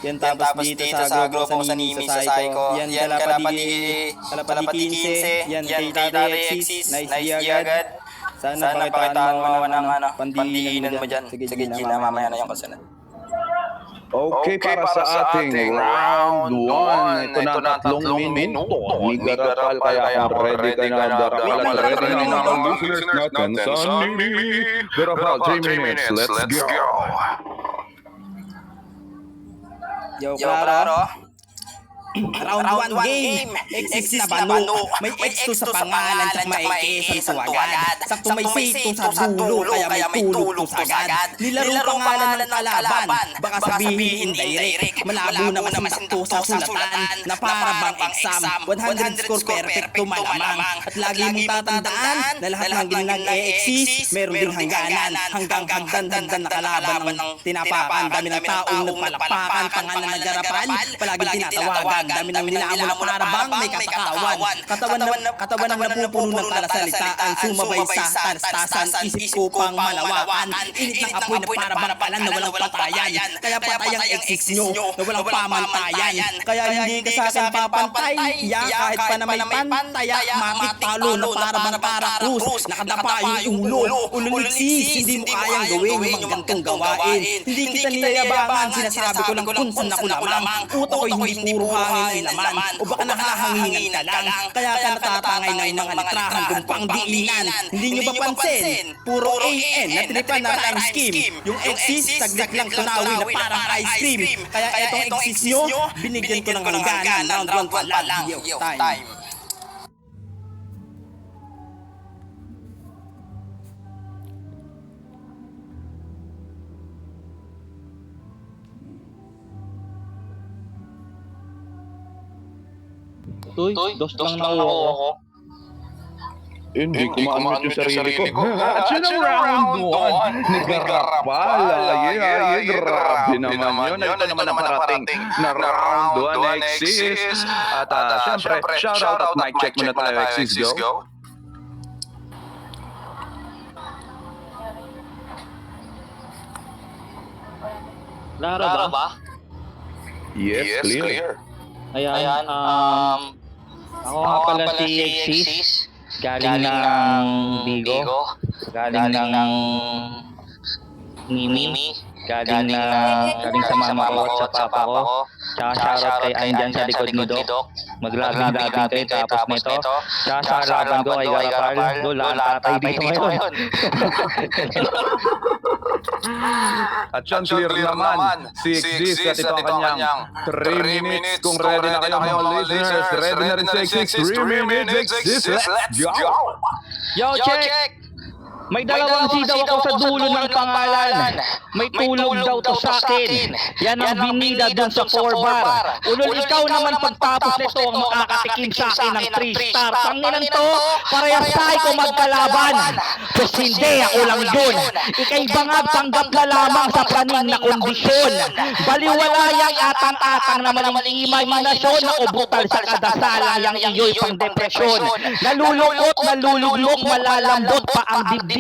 Yan tapos dito sa grupo sa Nimi sa Psycho. Yan kalapati 15. Yan kay Tatay Exis. Nice G agad. Sana pakitaan mo ng pandiinan mo dyan. Sige Gina, mamaya na yung kasunod. Okay, para sa ating round 1, ito na 3 minuto. Migarapal, kaya kung ready ka na, Garapal, at ready na ang mga listeners natin sa Nimi. Garapal, 3 minutes, let's go! Yo, klaro. Round 1 game. Exist na bano. May X2 sa pangalan at may X sa agad. Sakto may C2 sa dulo kaya may tulog to agad. Nilaro pangalan ng kalaban. Baka sabihin indirect. Malabo naman sinto sa sulatan na para bang exam. 100 score perfecto malamang. At lagi mong tatandaan na lahat ng ginang exist meron ding hangganan. Hanggang hagdan na kalaban ng tinapakan. Dami ng taong nagpalakpakan. Pangalan na Garapal palaging tinatawagan. Dami ng nilaamon na parabang may katawan. Katawan na napupuno ng talasalitaan. Sumabay sa talastasan, isip ko pang malawakan. Init ng apoy na parabang palan na walang patayan. Kaya patayang exist nyo na walang pamantayan. Kaya hindi ka sa akin papantay. Kahit pa na may pantaya, makit talo na parabang parakrus. Nakadapa yung ulo. Ululitsis, hindi mo kayang gawin yung mga gantong gawain. Hindi kita nilayabangan, sinasabi ko lang kung saan ako lamang. Utak ko'y hindi puro hangin ang laman, o baka nakahanginan ka lang. Kaya ka natatangay ng mga litrahan kung pangdiinan. Hindi nyo ba pansin? Puro AN na tinipan na rhyme scheme. Yung exist, saglit lang tunawin na parang ice cream. Kaya etong exist nyo, binigyan ko ng hangganan. Round 1 pa lang. Yo, time. Uy, dos lang nakuha ko. Hindi ko ma-unmute yung sarili ko. At yun ang round 1 ni Garapal. Grabe naman yun. Ito naman ang parating na round 1 Exist. At syempre, shoutout at mic check muna tayo, Exist, go. Klaro ba? Yes, clear. Ayan, ako nga pala si Exis, galing ng Bigo, galing ng Nimi, galing sa mama ko at sa papa ko, tsaka shoutout kay andyan sa likod ni Doc, maglaging kayo tapos nito, tsaka sa laban ko kay Garapal, doon tatay dito ngayon. At yan, clear naman si Exist at ito ang kanyang 3 minutes. Kung ready na kayo mga listeners, ready na rin si Exist. 3 minutes, Exist, let's go! Yo, check! May dalawang C daw ako sa dulo ng pangalan. May tulog daw to sa akin. Yan ang binida dun sa 4-bar. Ulol, ikaw naman pagtapos nito ang makakatikim sa akin ng 3-star. Pangilan to, parehas tayo ko magkalaban. Pues hindi, ako lang yun. Ika'y bangag tanggap na lamang sa praning na kondisyon. Baliwala yang atang-atang na maling imahinasyon na ubutal sa kadasalan yang iyo'y pang depresyon. Nalulukot, naluluglok, malalambot pa ang dibdib.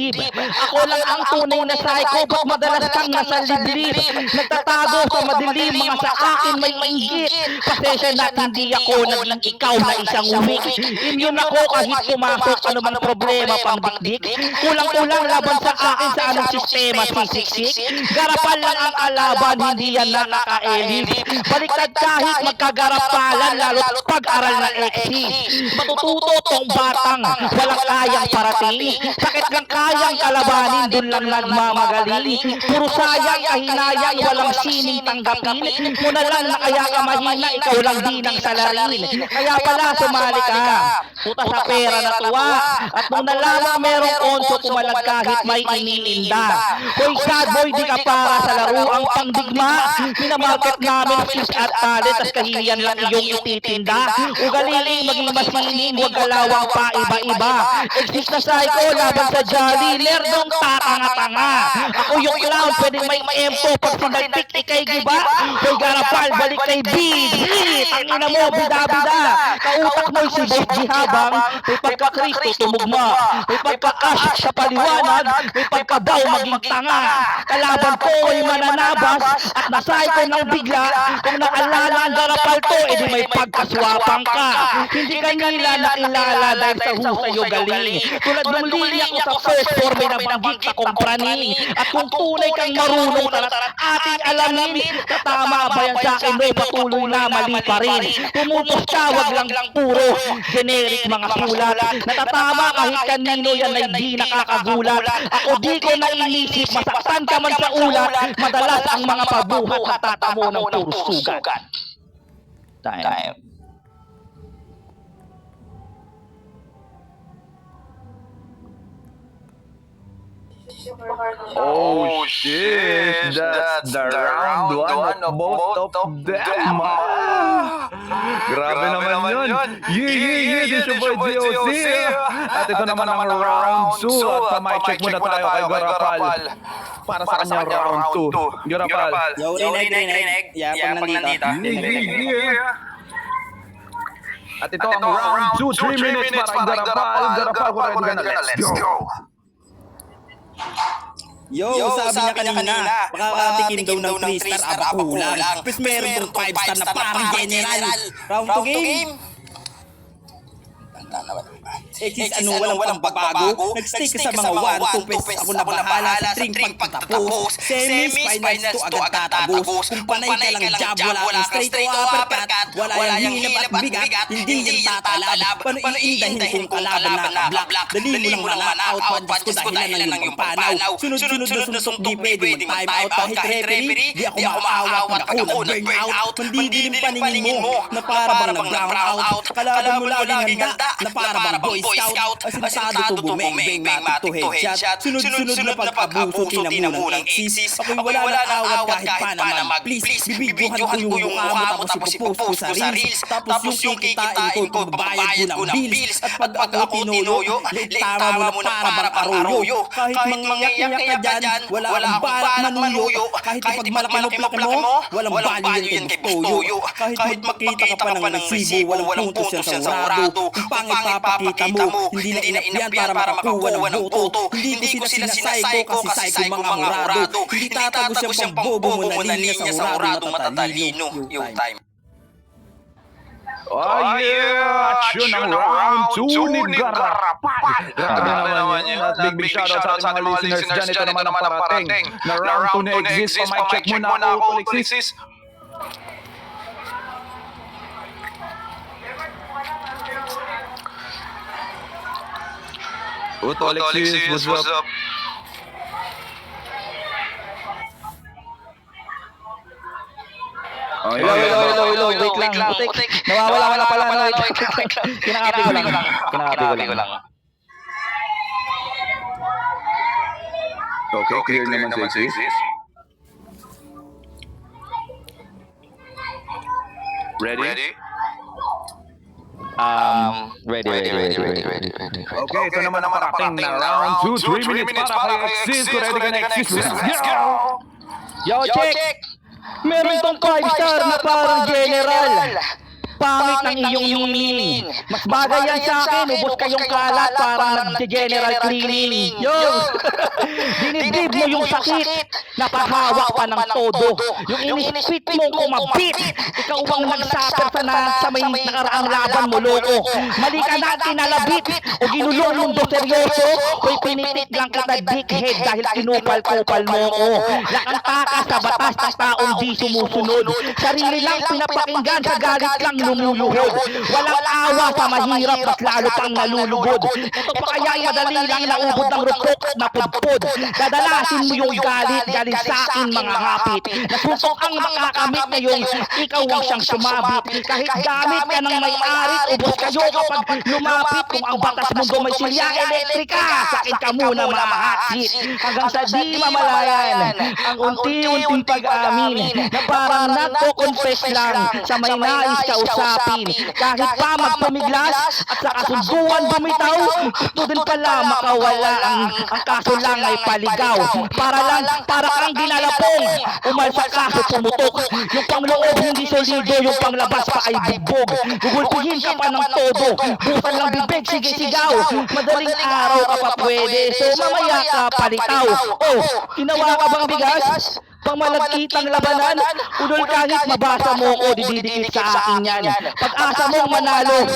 Ako lang ang tunay na psycho, ba't madalas kang nasa liblib? Nagtatago sa madilim, mga sa akin may inggit. Pasensya na hindi ako naging ikaw na isang umik. Immune ako kahit pumasok anumang problema pang dikdik. Kulang-kulang laban sa akin sa anong sistema sisiksik. Garapal lang ang kalaban, hindi yan nakaka-elite. Baliktad kahit magkagarapalan, lalo't pag-aral na exist. Matututo tong batang, walang kayang parating. Sakit lang kayang kalabanin, dun lang nagmamagaling. Puro sayang, kahinayang, walang sining tanggapin. Muna lang na kaya ka mahina, ikaw lang din ang salarin. Kaya pala sumali ka, puta sa pera na tuwa. At nung nalaman merong konso, pumalag kahit may iniinda. Hoy sad boy, di ka para sa laro ang pangdigma. Minamarket namin skills at talent, at kahiyan lang iyong ititinda. Ugaling maging mas malining, huwag kalawang pa iba-iba. Exist na psycho, laban sa Jaro. ugali, nerdong tatanga-tanga. Ako yung clown, pwedeng may M2 pag sinalpik ikay giba. Hoy garapal, balik kay Big. Tangina mo, bida-bida. Kautak mo'y si Boss G habang may pagka-Kristo tumugma. May pagka-Ash sa paliwanag, may pagka-daw maging tanga. Kalaban ko ay mananabas at nasay ko ng bigla. Kung naalala ang garapal to, edi may pagkaswapang ka. Hindi ka nila nakilala dahil sa husay o galing. Tulad ng linya ko sa first floor may nabanggit na kong praning. At kung tunay kang marunong ating alamin, katama ba yan sa akin o patuloy na mali pa rin. Pumupos ka, wag lang puro generic mga sulat. Natatama kahit kanino yan ay di nakakagulat. Ako di ko naiisip, masaktan ka man sa ulat. Madalas ang mga pabuhat na tatamo ng puro sugat. Time. Oh shit! That's the round one of both of them. Grabe naman yun. Yeah. This your boy DOC. At ito naman ang round 2. At pa-mic check muna tayo kay Garapal. Para sa kanyang round 2. Garapal. Yo, rinig. Yeah, pag nandito. At ito ang round 2. 3 minutes para kay Garapal. Garapal, kung ready ka na, let's go. Yo, sabi niya kanina, makakatikim daw ng 3 star aba kulang. Tapos meron tong 5 star na parang general. Round 2 game. Exis ano walang pagbabago. Nag-stick sa mga 1-2 pesos. Ako na bahala sa string pagtatapos. Semis, finals to agad tatagos. Kung panay ka lang jab, wala kang straight o uppercut. Wala yung hilap at bigat, hindi yan tatalab. Paano iindahin kung kalaban na block? Dali mo lang mana-out, pandas ko dahilan ng iyong panaw. Sunod-sunod na sunsok, di pwede mag-time out. Kahit referee, di ako maawat pag ako nag-burn out. Mandidilim paningin mo, na para bang nag-brown out. Kalaban mo laging handa, na para bang boy scout. Asintado to bumeng, matik to headshot. Sunod-sunod na pag-abuso, tinamunang exis. Ako'y wala nang awat kahit pa na mag-please. Bibidyohan ko yung mukha mo tapos ipopost ko sa reels. Tapos yung kikitain ko, babayad ko ng bills. At pag ako tinuyo, tama mo na para bang aruyo. Kahit mangyayak ka dyan, wala akong balak manuyo. Kahit ipagmalaki mo, walang value yan kay Bustoyo. Kahit makita ka pa ng resibo, walang puntos yan sa urado. Kung pangit papakita mo, hindi na inap yan para makakuha ng boto. Hindi ko sila sinasay ko kasi say ko mga urado. Hindi tatagos siyang pagbobo mo na linya sa urado matatalino. Yung time. Oh yeah! Yun ang round 2 ni Garapal. Grabe naman yun. At big shoutout sa ating mga listeners dyan. Ito naman ang parating na round 2 na exist. Pa-mic check muna ako, Alexis. Uto, Alexis, what's up? Hello, wait lang. Putik. Nawawala pala. Kinakapi ko lang. Okay, clear naman si Alexis. Ready? Ready. Okay, ito naman ang parating na round 2. 3 minutes para kay Alexis. Kung ready ka na, Alexis, let's go! Yo, check! Meron tong 5 star na parang general. Pangit ng iyong meaning. Mas bagay yan sa akin, ubos kayong kalat parang nag-general cleaning. Yo! Dinibdib mo yung sakit, napahawak pa ng todo. Yung inispit mo kumabit. Ikaw ang nagsaper sa may nakaraang laban mo, loko. Mali ka na kinalabit o ginulong mundo seryoso. Ko'y pinitit lang kita dickhead dahil kinupal-kupal mo ko. Nakantaka sa batas ng taong di sumusunod. Sarili lang pinapakinggan, sa galit lang lumuluhod. Walang awa sa mahirap, mas lalo pang nalulugod. Ito pa kaya madali lang naubod ng rupok na pudpud. Dadalasin mo yung galit sa akin mga hapit. Nasuntok ang makakamit na yung ikaw ang siyang sumabit. Kahit gamit ka ng may-ari, ubos kayo kapag lumapit. Kung ang batas mundo may silya elektrika, sa akin ka muna mahahatsit. Hanggang sa di mamalayan ang unti-unting pag-amin na parang nagko-confess lang sa may nais kausap kausapin. Kahit pa magpumiglas at sa kasunduan bumitaw, gusto din pala makawala. Ang kaso lang ay paligaw. Para kang ginalapong, umalsa kaso pumutok. Yung pangloob hindi solido, yung panglabas pa ay bugbog. Gugulpihin ka pa ng todo, busan lang bibig, sige sigaw. Madaling araw ka pa pwede, so mamaya ka palitaw. Oh, ginawa ka bang bigas? Pangmalagkitang labanan, udol kahit mabasa mo o dididikit sa akin yan. Pag-asa mong manalo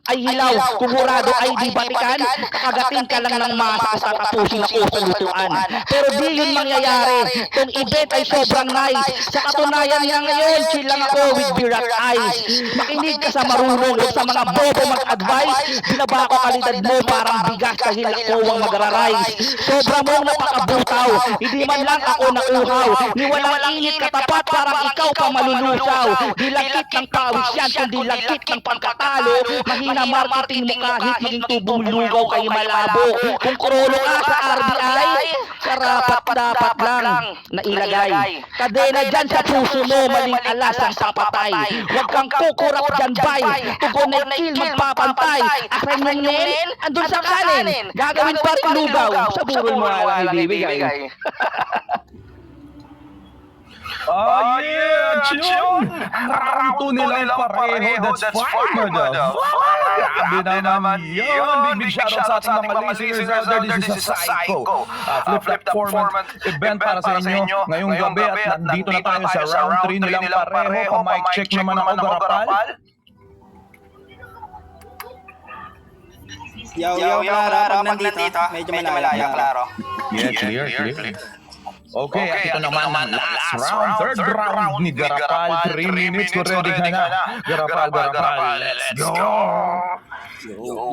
ay hilaw, kumurado ay di batikan, kakagating ka lang ng masa sa tapusin ako sa lutuan. Pero di yun mangyayari, tong event ay sobrang nice. Sa katunayan niya ngayon, chill lang ako with beer at ice. Makinig ka sa marunong, huwag sa mga bobo mag-advise. Binaba ko kalidad mo parang bigas dahil ako ang magra-rise. Sobra mong napakabutaw, hindi man lang ako nauhaw. Ni walang init katapat, parang ikaw pa malulusaw. Di langkit ng pawis yan, kundi langkit ng pagkatalo. Mahina marketing mo kahit maging tubong lugaw kay malabo. Kung krolo ka sa RBI, karapat dapat lang na ilagay. Kadena dyan sa puso mo, maling alas ang sapatay. Huwag kang kukurap dyan bay, tugon ay kill magpapantay. Asan yung nen, andun sa kanin. Gagawin pa rin lugaw, sa burol mo alang ibibigay. Oh yeah, Chon! Round 2 nilang pareho, that's fine, madam. Grabe naman yun! Big shoutout sa ating mga listeners out there. This is a Psycho. Flip-flap format event para sa inyo ngayong gabi at nandito na tayo sa round 3 nilang pareho. Pa-mic check naman ako, Garapal. Yo, Clara, pag nandito, medyo malayo, klaro. Yeah, clear. Okay, at ito naman ang last round, third round ni Garapal. 3 minutes, ready ka na. Garapal, let's go!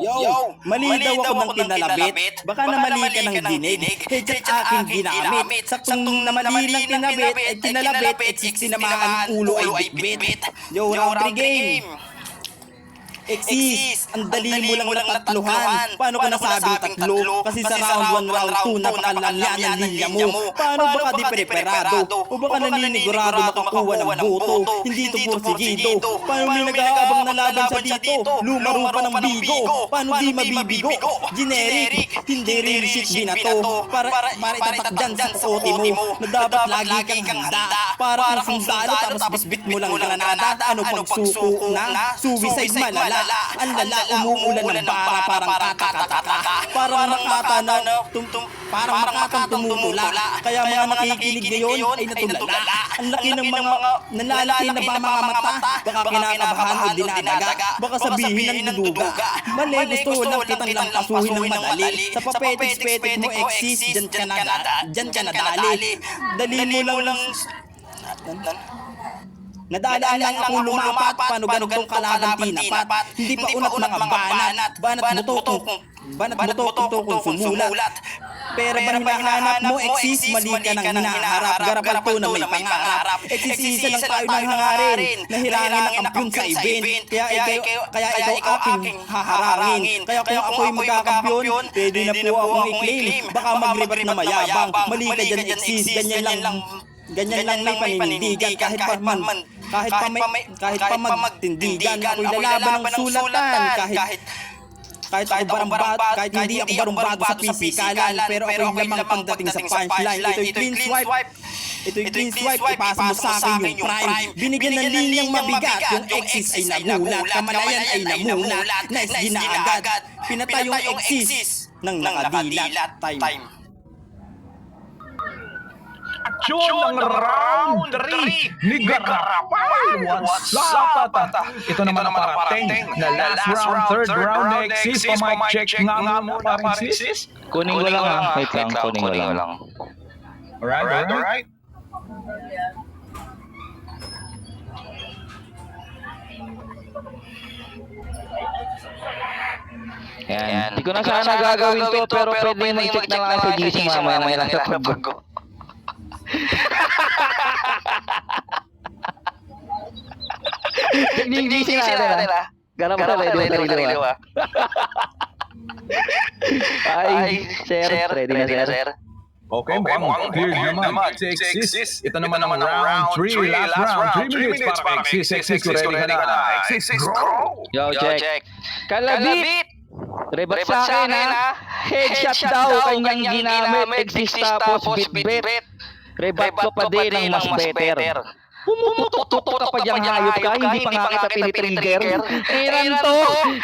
Yo, mali daw ako ng tinalabit. Baka namali ka ng dinig. Headset aking ginamit. Saktong namali lang tinabit, at tinalabit, at sinamahan ulo ay bitbit. Yo, round 3 game. Exist, ang dali mo lang natatluhan. Paano ka nasabing tatlo? Kasi sa round 1, round 2, napakalalyan ang linya mo. Paano baka di preparado? O baka naninigurado makakuha ng boto? Hindi ito porsigido. Paano may nag-aabang na laban sa dito? Lumaro pa ng bigo. Paano di mabibigo? Generic, hindi rin shit binato. Para itatak dyan sa kote mo. Na dapat lagi kang handa. Para kang sundalo tapos bisbit mo lang granada. Ano pagsuko na? Suicide malala. Ang lala, umuulan ng bara, parang kakakataka. Parang makatang tumutula. Kaya mga nakikinig ngayon ay natulala. Ang laki ng mga nalalaki na ba mga mata. Baka kinakabahan o dinadaga. Baka sabihin ng duduga. Mali, gusto lang kitang lampasuhin ng madali. Sa papetik-petik mo exist, dyan ka na dali. Dali mo lang. Nadadaan lang ako lumapat, paano ganitong kalaban tinapat. Hindi pa unat mga banat mo to kung sumulat. Pero ba hinahanap mo, exist, mali ka nang hinaharap. Garapal to na may pangarap. Exist lang tayo ng hangarin. Nahirangin ang kampiyon sa event. Kaya ikaw aking haharangin. Kaya kung ako'y magkakampiyon, pwede na po akong i-claim. Baka mag-rebat na mayabang. Mali ka dyan, exist, ganyan lang may panindigan kahit pa magtindigan ako'y lalaban ng sulatan kahit hindi ako barumbado sa pisikalan pero ako'y lamang pagdating sa punchline. Ito'y clean swipe, ipasa mo sa akin yung prime. Binigyan ng linyang mabigat, yung exist ay nagulat, kamalayan ay namulat, nice ginaagad, pinatay yung exist ng nakadilat time. Aksyon ng round 3 ni Garapal. What's up? Ito naman ang parating na last round, third round na exist. Pa-mic check nga mo parang sis. Kunin ko lang ha. Wait lang, kunin ko lang. Alright. Yan. Hindi ko na sana gagawin to, pero pwede mo i-check na lang sa GC mamaya lang sa pag ko. Yung GC natin ha. Ganun pa ready na. Ay, sir. Ready na sir. Okay, mukhang clear naman si Exis. Ito naman ang round 3, last round. 3 minutes para kay Exis. Exis, ready ka na. Exis, go! Yo, check. Kalabit! Rebat sa akin ha. Headshot daw kanyang ginamit. Exist tapos bitbit. Rebat ko pa din ang mas better. Pumutok-tok ka pa diyang hayop ka, hindi pa nga kita tinitrigger. Iran to,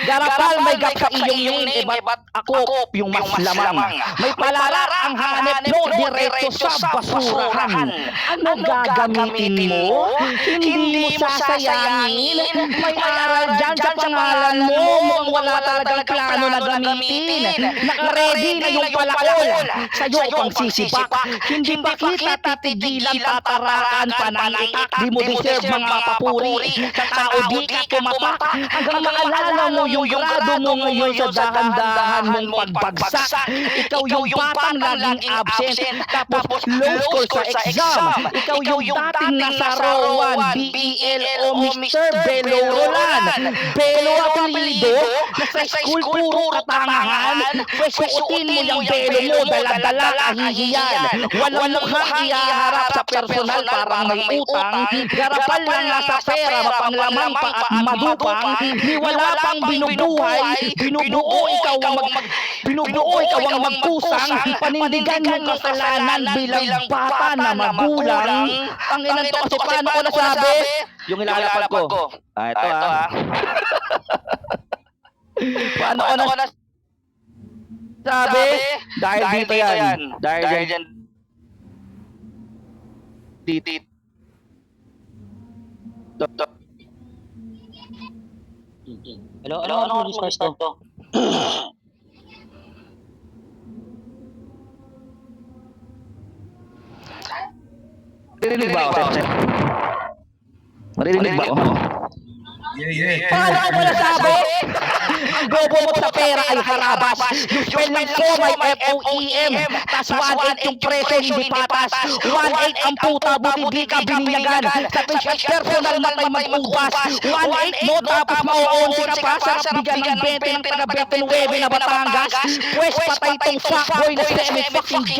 garapal may gap sa iyong name, ba't ako yung mas lamang. May palara ang hanep mo, diretso sa basurahan. Ano gagamitin mo? Hindi mo sasayangin. May aral dyan sa pangalan mo, mukhang wala talagang plano na gamitin. Nakaready na yung palakol, sa'yo pang sisipak. Hindi pa kita titigilan, tataraan pa ng itak. Di mo deserve mga papuri. Sa tao di ka tumapak. Hanggang maalala mo yung grado mo ngayon sa dahan-dahan mong pagbagsak. Ikaw yung batang laging absent. Tapos low score sa exam. Ikaw yung dating nasa rowan, BEL o Mr. Belo Roland. Belo apelido, nasa school puro katangahan. Pwesuotin mo yung belo mo, dala-dala kahihiyan. Walang mukhang ihaharap sa personal parang may utang. Garapal lang nasa pera, mapanglamang pa at madupang. Ni wala pang binubuhay, binubuo ikaw ang magkusang. Panindigan yung kasalanan bilang bata na magulang. Ang inan to kasi paano ko nasabi? Yung ilalapad ko. Ito Paano ko nasabi? Dahil dito yan. Dahil dyan. Dito. Ano restart to? Marinig ba ako? Marinig ba ako? Yeah. Paano ko nasabi? Ang gobo mo sa pera ay harabas. Yung spell ng FOEM ay FOEM. Tas 1-8 yung preso hindi patas. 1-8 ang puta, buti di ka bininyagan. Sa pinch personal na may mag-ubas. 1-8 mo tapos mauunti ka pa. Sarap bigyan ng 20 ng taga-29 na Batangas. Pwes patay tong fuckboy na si fucking J.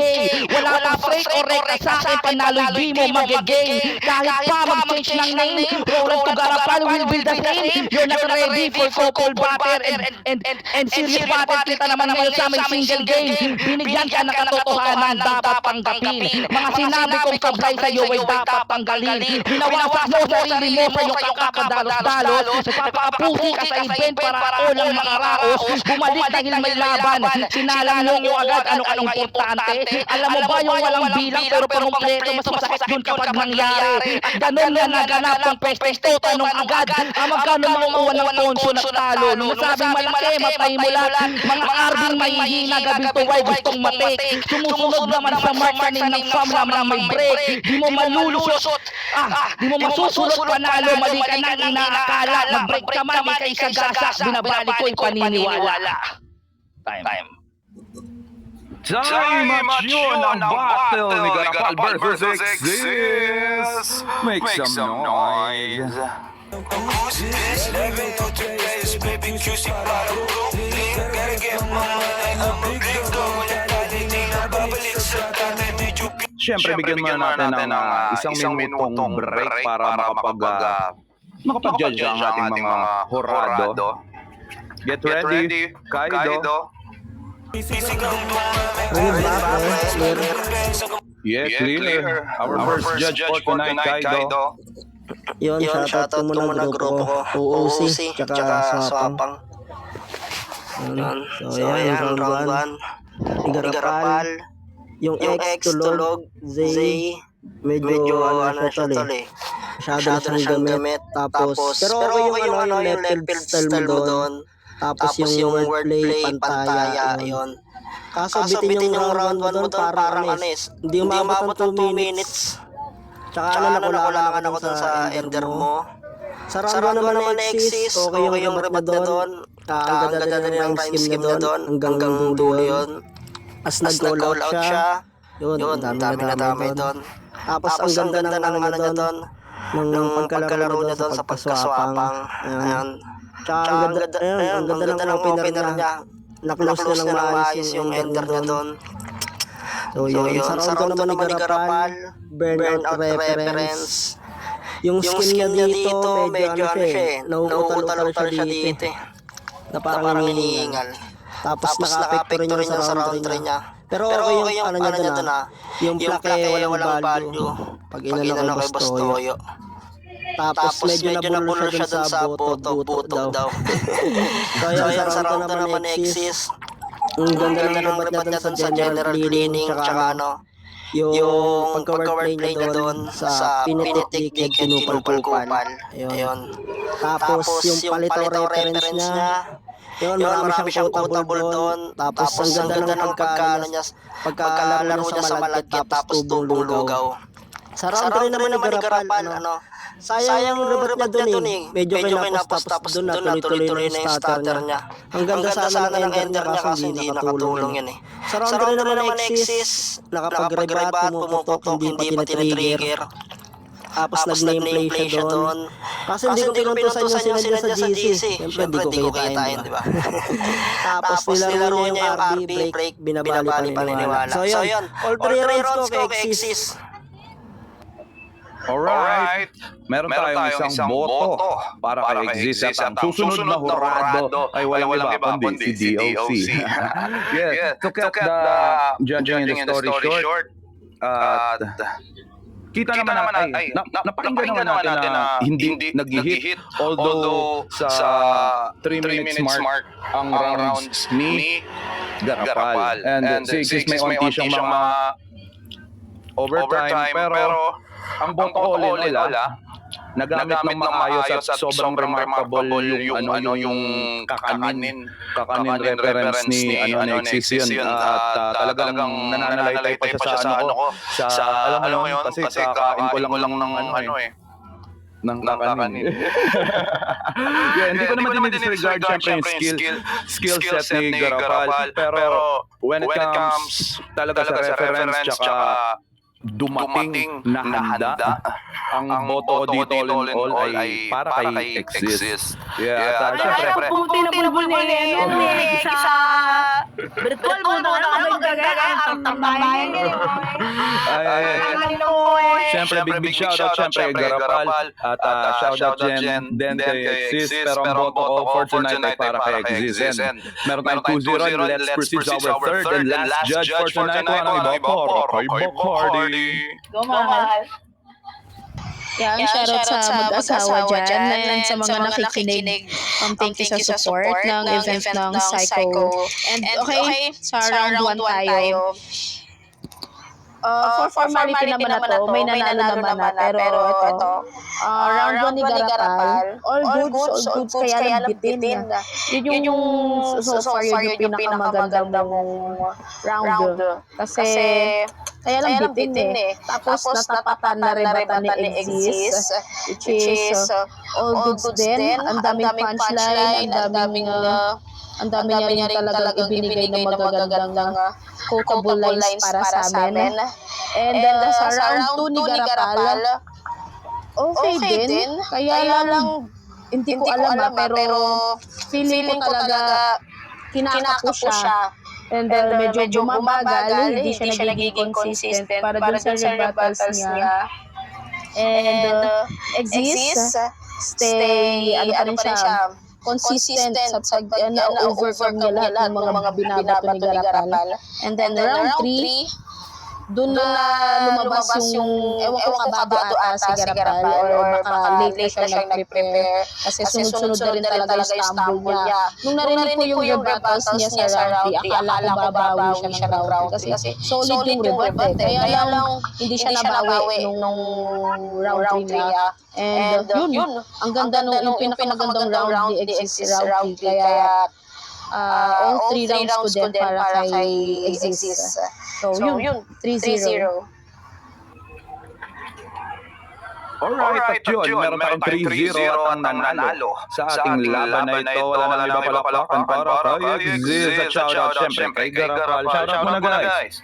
Wala pang straight or recta sa akin, panalo di mo mag-game. Kahit pa mag-change ng name, Roland to Garapal will be the same. You're not ready for couple batter and serious batter. Kita naman ngayon sa aming single game. Binigyan ka ng katotohanan, dapat tanggapin. Mga sinabi kong sablay sa'yo ay dapat tanggalin. Hinawasak mo sarili mo sa iyong kakadalos-dalos. Nagpapakapusi ka sa event para ulang makaraos. Bumalik dahil may laban. Sinalang mo agad anong importante. Alam mo ba yung walang bilang pero pamumpleto, mas masakit yun kapag nangyari. At ganun na naganap ang pwesto, tanong agad. Magkano makukuha ng ponso na talo? Nung nasabing malaki, matay mo lahat. Mga arding mahihina, gabing tuway, gustong matik. Sumusunod naman sa mark sa name ng fam na may break. Di mo malulusot. Di mo masusulot, panalo. Mali ka na inaakala. Mag-break ka man, ikay sa gasak. Binabalik ko yung paniniwala. Time. Time at yun ang battle ni Garapal versus Exis. Make some noise. Siyempre, bigyan muna natin ng isang minutong break para makapag-judge ang ating mga horado. Get ready, Kaido. Yes, clear. Our first judge for tonight, Kaido. Yun, shoutout ko muna grupo ko. OOC, tsaka Swapang. So, ayan, round 1. Garapal. Yung X, Tulog, Zay. Medyo ano siya tol eh. Masyado na siyang gamit. Tapos, pero okay yung left field style mo doon. Tapos yung wordplay, pantaya, yun. Kaso bitin yung round 1 mo doon, parang hindi umabot ng 2 minutes. Tsaka nakula ka na sa ender mo. Sa round 1 naman na Exis, okay yung rebat na doon. Ang ganda na yung rhyme scheme na doon. Hanggang dulo yun. As nag-all out siya. Yun, dami na doon. Tapos ang ganda ng ano niya doon. Ng pagkalaro niya doon sa pagkaswapang. Ayan. Tsaka ang ganda ng opener niya. Na-close na ng maayos yung ender niya doon. So yun, sa round 2 naman ni Garapal, burnout reference. Yung skin niya dito, medyo ano siya eh, nauutal-utal siya dito eh. Na parang hinihingal. Tapos naka-apekto rin yung sa round 3 niya. Pero okay yung ano niya doon yung plaque walang value. Pag inano kay Bastoyo. Tapos medyo nabulol siya dun sa buto daw. So yan, sa round 2 naman ni Exis. Ang ganda ng rebat niya dun sa general cleaning, tsaka ano, yung pagka-wordplay niya doon sa pinitik technique, kinupal-kupal. Ayun. Tapos yung palitaw reference niya, yun, marami siyang quotable doon. Tapos ang ganda ng pagkaano niya, pagkalaro niya sa malagkit, tapos tubong lugaw. Sa round 3 naman ni Garapal, ano, sayang yung rebat niya doon eh. Medyo kinapos, tapos doon na tuloy-tuloy na yung starter niya. Ang ganda sana ng ender niya kaso hindi nakatulong yun eh. Sa round 3 naman ni Exis, nakapag-rebat, pumuputok, hindi pa tinitrigger. Tapos nag-nameplay siya doon. Kasi hindi ko pinuntusan yung sinadya sa GC. Siyempre, di ko kitain, di ba? Tapos nilaro niya yung RB break, binabali paniniwala. So yun, all 3 rounds ko kay Exis. Alright, meron tayong isang boto para kay Exis at ang susunod na hurado ay walang iba kundi si DOC. Yes, to cut the judging in the story short, at kita naman ay napakinggan naman natin na hindi nag-hit, although sa 3 minutes mark ang rounds ni Garapal. And si Exis may onti siyang mga overtime, pero ang boto ko nila nagamit ng maayos at sobrang remarkable yung kakanin reference ni Exis yun, at talagang nananalaytay pa siya sa alam mo yun kasi kakain ko lang ng kakanin. Yeah, hindi ko naman disregard syempre yung skill set ni Garapal, pero when it comes talaga sa reference tsaka dumating na handa, ang boto ko dito all ay para kay Exis. Yeah, at syempre Pumunti na bulbul ni sa virtual mo na ang tambayan syempre big shoutout syempre kay Garapal at shoutout din kay Exis, pero ang boto ko for tonight ay para kay Exis. And meron tayong 2-0, let's proceed to our third and last judge for tonight. Walang iba kay Bacardi. Gumahal. Yan, shoutout sa mag-asawa dyan and sa mga nakikinig. Thank you sa support ng event ng Psycho. And okay, sa round 1 tayo. For formality naman na to, may nanalo naman na, pero ito, round 1 ni Garapal, all goods, kaya lang bitin. Yun yung so far yun yung pinakamagandang round. Kasi kaya lang bitin eh. Tapos natapatan na rebatan ni Exis, which is all goods din. Ang daming punchline, ang dami niya rin talagang ibinigay ng magagandang quotable lines para sa amin. And sa round 2 ni Garapal, okay din. Kaya lang, hindi ko alam pero feeling ko talaga kinaka ko siya. And medyo bumabagal, hindi siya nagiging consistent para dun sa rebuttals niya. And Exis, stay, ano pa rin siya, consistent sa pag-overcome niya lahat ng mga binabato ni Garapal. And then round 3, doon na lumabas yung ewan ko kabado ata si Garapal or baka late na siya nag-prepare kasi sunod-sunod na rin talaga yung stumble niya. Nung narinig ko yung rebuttals niya sa round 3, akala ko babawi siya ng round 3 kasi solid yung rebut eh. Kaya lang hindi siya nabawi nung round 3 niya. And yun, ang ganda yung pinakamagandang round ni Exis round 3. Kaya all 3 rounds ko din para kay Exis. So yun, 3-0. Alright, at yun, meron tayong 3-0 at ang nanalo sa ating laban na ito. Wala nang iba palapakan para kay Exis. At shoutout syempre kay Garapal. Shoutout muna guys.